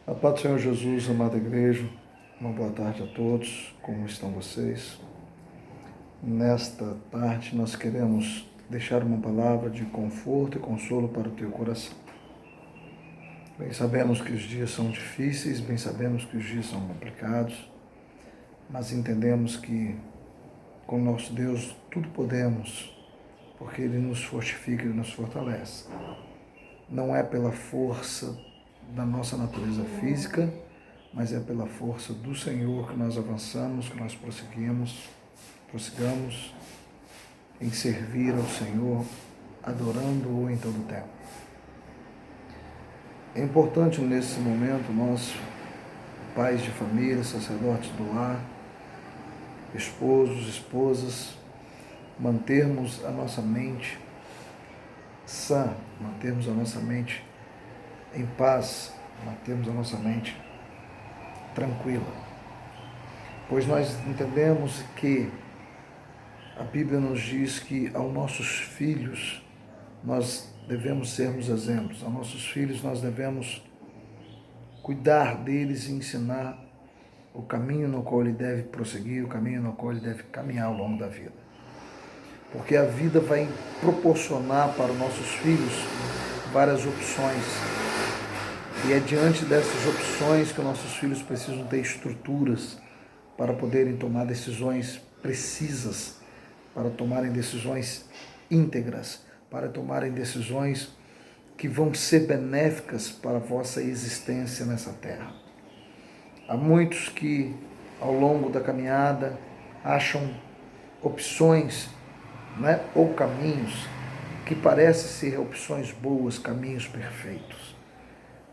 A paz do Senhor Jesus, amada igreja, uma boa tarde a todos, como estão vocês? Nesta tarde nós queremos deixar uma palavra de conforto e consolo para o teu coração. Bem sabemos que os dias são difíceis, bem sabemos que os dias são complicados, mas entendemos que com nosso Deus tudo podemos, porque Ele nos fortifica e nos fortalece. Não é pela força da nossa natureza física, mas é pela força do Senhor que nós avançamos, que nós prossigamos em servir ao Senhor, adorando-o em todo o tempo. É importante nesse momento nós, pais de família, sacerdotes do lar, esposos, esposas, mantermos a nossa mente sã, mantermos a nossa mente em paz, mantermos a nossa mente tranquila. Pois nós entendemos que a Bíblia nos diz que aos nossos filhos nós devemos sermos exemplos. Aos nossos filhos nós devemos cuidar deles e ensinar o caminho no qual ele deve prosseguir, o caminho no qual ele deve caminhar ao longo da vida. Porque a vida vai proporcionar para os nossos filhos várias opções. E é diante dessas opções que nossos filhos precisam ter estruturas para poderem tomar decisões precisas, para tomarem decisões íntegras, para tomarem decisões que vão ser benéficas para a vossa existência nessa terra. Há muitos que, ao longo da caminhada, acham opções, ou caminhos que parecem ser opções boas, caminhos perfeitos.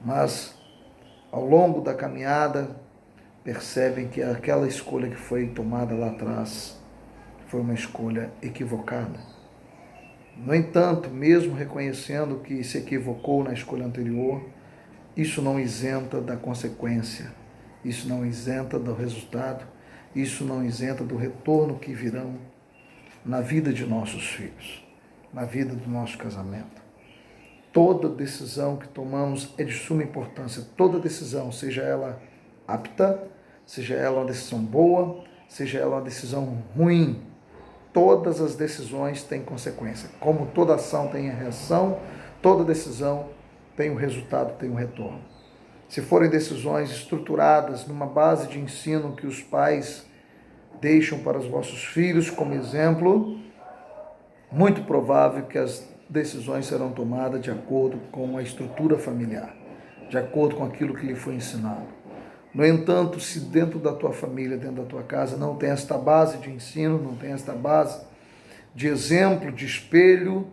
Mas, ao longo da caminhada, percebem que aquela escolha que foi tomada lá atrás foi uma escolha equivocada. No entanto, mesmo reconhecendo que se equivocou na escolha anterior, isso não isenta da consequência, isso não isenta do resultado, isso não isenta do retorno que virão na vida de nossos filhos, na vida do nosso casamento. Toda decisão que tomamos é de suma importância. Toda decisão, seja ela apta, seja ela uma decisão boa, seja ela uma decisão ruim, todas as decisões têm consequência. Como toda ação tem a reação, toda decisão tem um resultado, tem um retorno. Se forem decisões estruturadas numa base de ensino que os pais deixam para os vossos filhos como exemplo, muito provável que as decisões serão tomadas de acordo com a estrutura familiar, de acordo com aquilo que lhe foi ensinado. No entanto, se dentro da tua família, dentro da tua casa, não tem esta base de ensino, não tem esta base de exemplo, de espelho,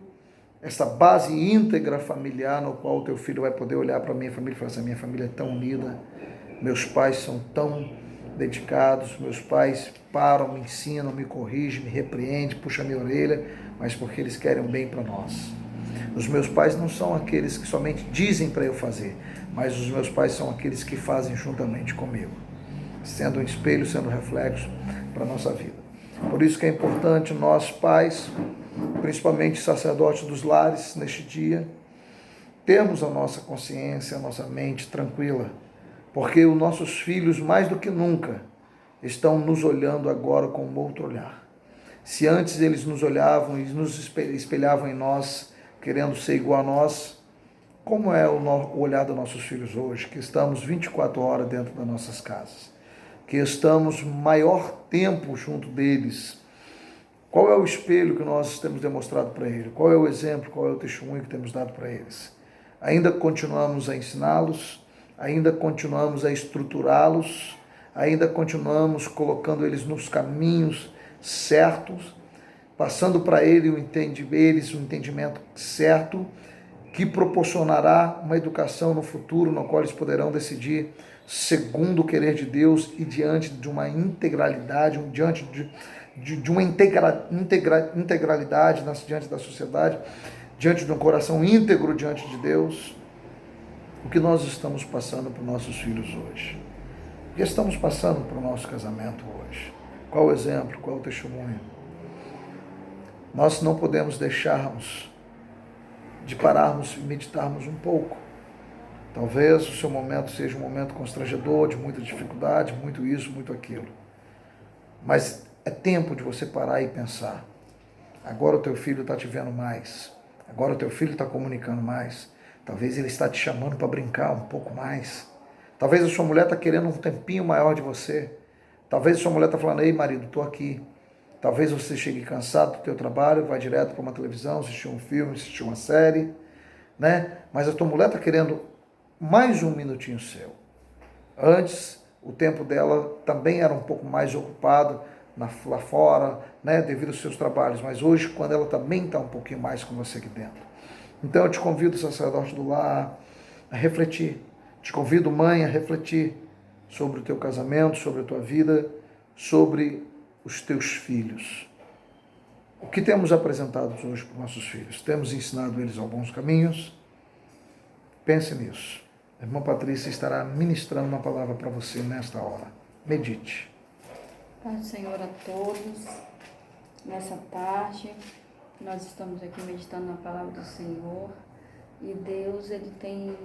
essa base íntegra familiar no qual o teu filho vai poder olhar para a minha família e falar assim: a minha família é tão unida, meus pais são tão dedicados, meus pais param, me ensinam, me corrigem, me repreendem, puxam a minha orelha, mas porque eles querem o bem para nós. Os meus pais não são aqueles que somente dizem para eu fazer, mas os meus pais são aqueles que fazem juntamente comigo, sendo um espelho, sendo um reflexo para a nossa vida. Por isso que é importante nós, pais, principalmente sacerdotes dos lares, neste dia, termos a nossa consciência, a nossa mente tranquila, porque os nossos filhos, mais do que nunca, estão nos olhando agora com um outro olhar. Se antes eles nos olhavam e nos espelhavam em nós, querendo ser igual a nós, como é o olhar dos nossos filhos hoje, que estamos 24 horas dentro das nossas casas, que estamos maior tempo junto deles? Qual é o espelho que nós temos demonstrado para eles? Qual é o exemplo, qual é o testemunho que temos dado para eles? Ainda continuamos a ensiná-los, ainda continuamos a estruturá-los, ainda continuamos colocando eles nos caminhos certos, passando para eles o entendimento certo, que proporcionará uma educação no futuro, no qual eles poderão decidir segundo o querer de Deus e diante de uma integralidade, diante de uma integralidade diante da sociedade, diante de um coração íntegro diante de Deus. O que nós estamos passando para os nossos filhos hoje? O que estamos passando para o nosso casamento hoje? Qual o exemplo? Qual o testemunho? Nós não podemos deixarmos de pararmos e meditarmos um pouco Talvez o seu momento seja um momento constrangedor, de muita dificuldade, muito isso, muito aquilo. Mas é tempo de você parar e pensar. Agora o teu filho está te vendo mais. Agora o teu filho está comunicando mais. Talvez ele está te chamando para brincar um pouco mais. Talvez a sua mulher está querendo um tempinho maior de você. Talvez a sua mulher está falando, ei marido, estou aqui. Talvez você chegue cansado do teu trabalho, vai direto para uma televisão, assistir um filme, assistir uma série, né? Mas a tua mulher está querendo mais um minutinho seu. Antes, o tempo dela também era um pouco mais ocupado lá fora, né, devido aos seus trabalhos, mas hoje, quando ela também está um pouquinho mais com você aqui dentro. Então, eu te convido, sacerdote do lar, a refletir. Te convido, mãe, a refletir sobre o teu casamento, sobre a tua vida, sobre os teus filhos. O que temos apresentado hoje para os nossos filhos? Temos ensinado eles alguns caminhos? Pense nisso. A irmã Patrícia estará ministrando uma palavra para você nesta hora. Medite. Pai do Senhor a todos, nessa tarde, nós estamos aqui meditando na palavra do Senhor e Deus, Ele tem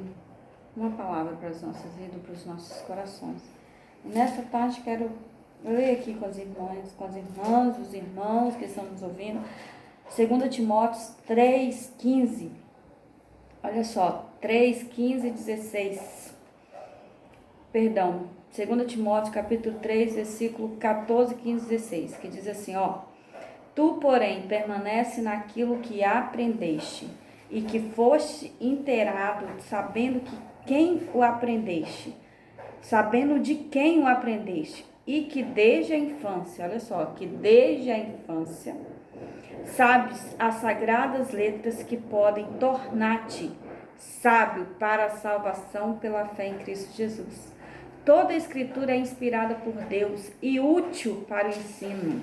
uma palavra para as nossas vidas, para os nossos corações. E nessa tarde quero ler aqui com as irmãs, os irmãos que estão nos ouvindo, 2 Timóteo 3,15. Olha só, 3:15 e 16. Perdão, 2 Timóteo capítulo 3, versículo 14, 15 e 16, que diz assim, ó. Tu, porém, permanece naquilo que aprendeste e que foste inteirado, sabendo de quem o aprendeste, e que desde a infância, olha só, que desde a infância sabes as sagradas letras que podem tornar-te sábio para a salvação pela fé em Cristo Jesus. Toda a Escritura é inspirada por Deus e útil para o ensino,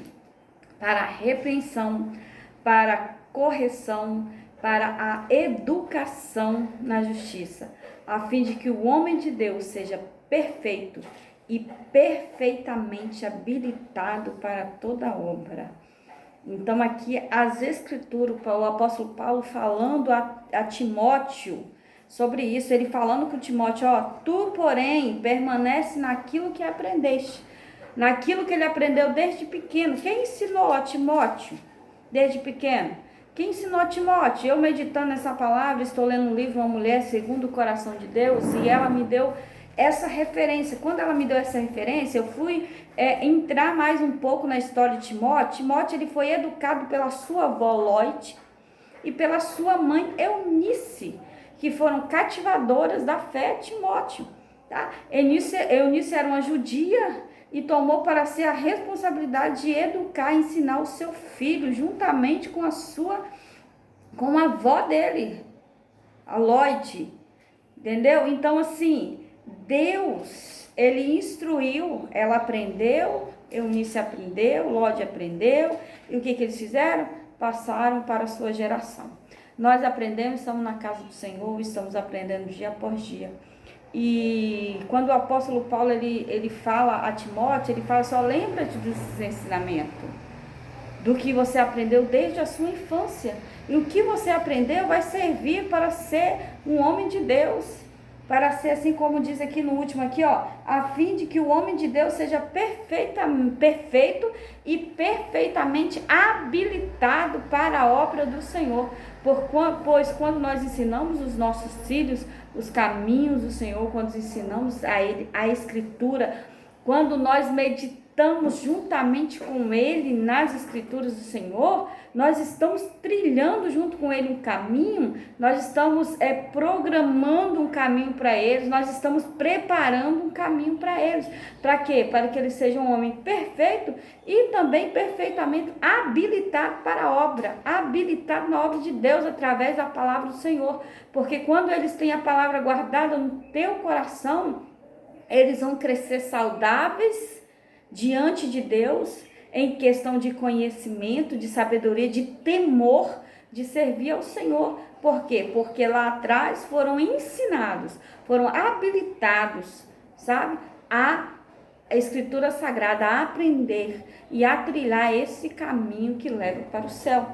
para a repreensão, para a correção, para a educação na justiça, a fim de que o homem de Deus seja perfeito e perfeitamente habilitado para toda obra. Então aqui as Escrituras, o apóstolo Paulo falando a Timóteo sobre isso, ele falando com Timóteo, ó, tu, porém, permanece naquilo que aprendeste, naquilo que ele aprendeu desde pequeno. Quem ensinou a Timóteo desde pequeno? Quem ensinou a Timóteo? Eu meditando nessa palavra, estou lendo um livro, Uma Mulher Segundo o Coração de Deus, e ela me deu essa referência. Quando ela me deu essa referência, eu fui entrar mais um pouco na história de Timóteo. Timóteo, ele foi educado pela sua avó Loite e pela sua mãe Eunice, que foram cativadoras da fé de Timóteo. Tá? Eunice era uma judia e tomou para si a responsabilidade de educar e ensinar o seu filho, juntamente com a avó dele, a Loite. Entendeu? Então, assim, Deus, ele instruiu, ela aprendeu, Eunice aprendeu, Lode aprendeu, e o que eles fizeram? Passaram para a sua geração. Nós aprendemos, estamos na casa do Senhor, estamos aprendendo dia após dia. E quando o apóstolo Paulo ele fala a Timóteo, ele fala só, lembra-te desses ensinamentos, do que você aprendeu desde a sua infância. E o que você aprendeu vai servir para ser um homem de Deus, para ser assim como diz aqui no último aqui, ó, a fim de que o homem de Deus seja perfeito e perfeitamente habilitado para a obra do Senhor. Pois quando nós ensinamos os nossos filhos os caminhos do Senhor, quando ensinamos a ele a Escritura, quando nós meditamos juntamente com ele nas Escrituras do Senhor, nós estamos trilhando junto com ele um caminho, nós estamos programando um caminho para eles, nós estamos preparando um caminho para eles. Para quê? Para que eles sejam um homem perfeito e também perfeitamente habilitado para a obra, habilitado na obra de Deus através da palavra do Senhor. Porque quando eles têm a palavra guardada no teu coração, eles vão crescer saudáveis diante de Deus, em questão de conhecimento, de sabedoria, de temor, de servir ao Senhor. Por quê? Porque lá atrás foram ensinados, foram habilitados, sabe? A Escritura Sagrada, a aprender e a trilhar esse caminho que leva para o céu.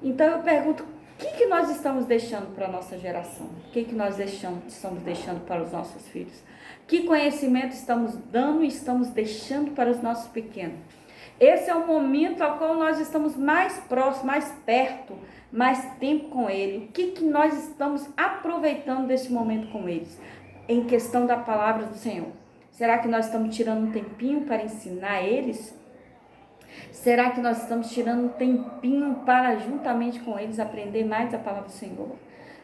Então eu pergunto, O que nós estamos deixando para a nossa geração? O que nós estamos deixando para os nossos filhos? Que conhecimento estamos dando e estamos deixando para os nossos pequenos? Esse é o momento ao qual nós estamos mais próximos, mais perto, mais tempo com ele. O que nós estamos aproveitando desse momento com eles? Em questão da palavra do Senhor. Será que nós estamos tirando um tempinho para ensinar eles? Será que nós estamos tirando um tempinho para, juntamente com eles, aprender mais a palavra do Senhor?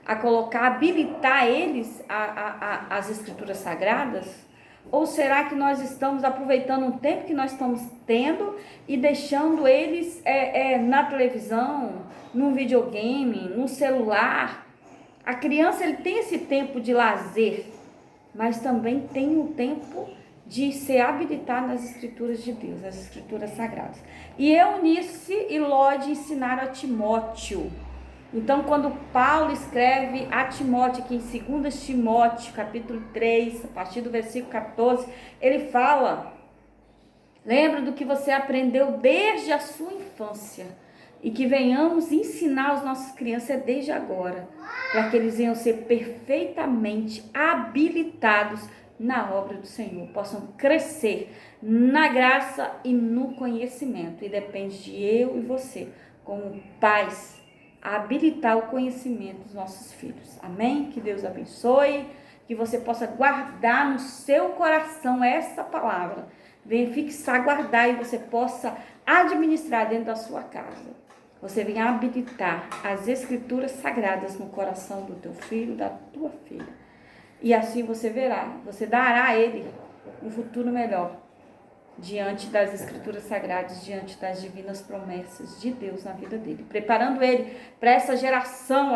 A colocar, habilitar eles as escrituras sagradas? Ou será que nós estamos aproveitando o tempo que nós estamos tendo e deixando eles na televisão, no videogame, no celular? A criança ele tem esse tempo de lazer, mas também tem o tempo de ser habilitado nas escrituras de Deus, nas escrituras sagradas. E Eunice e Lode ensinaram a Timóteo. Então, quando Paulo escreve a Timóteo, aqui em 2 Timóteo, capítulo 3, a partir do versículo 14, ele fala: lembra do que você aprendeu desde a sua infância, e que venhamos ensinar aos nossos crianças desde agora, para que eles venham ser perfeitamente habilitados na obra do Senhor, possam crescer na graça e no conhecimento. E depende de eu e você, como pais, habilitar o conhecimento dos nossos filhos. Amém? Que Deus abençoe, que você possa guardar no seu coração essa palavra, venha fixar, guardar, e você possa administrar dentro da sua casa. Você venha habilitar as escrituras sagradas no coração do teu filho, da tua filha. E assim você verá, você dará a ele um futuro melhor, diante das escrituras sagradas, diante das divinas promessas de Deus na vida dele, preparando ele para essa geração,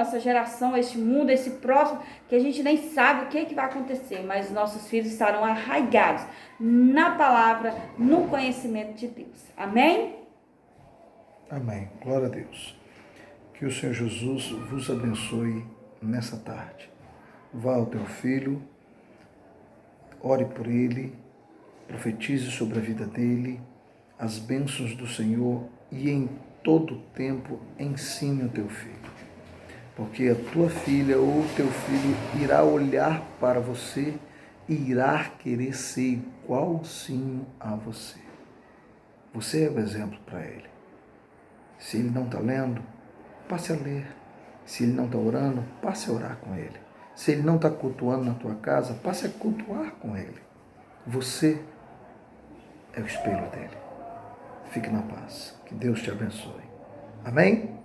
este mundo, esse próximo, que a gente nem sabe o que vai acontecer, mas nossos filhos estarão arraigados na palavra, no conhecimento de Deus. Amém? Amém. Glória a Deus. Que o Senhor Jesus vos abençoe nessa tarde. Vá ao teu filho, ore por ele, profetize sobre a vida dele, as bênçãos do Senhor, e em todo tempo ensine o teu filho. Porque a tua filha ou o teu filho irá olhar para você e irá querer ser igualzinho a você. Você é o exemplo para ele. Se ele não está lendo, passe a ler. Se ele não está orando, passe a orar com ele. Se ele não está cultuando na tua casa, passe a cultuar com ele. Você é o espelho dele. Fique na paz. Que Deus te abençoe. Amém?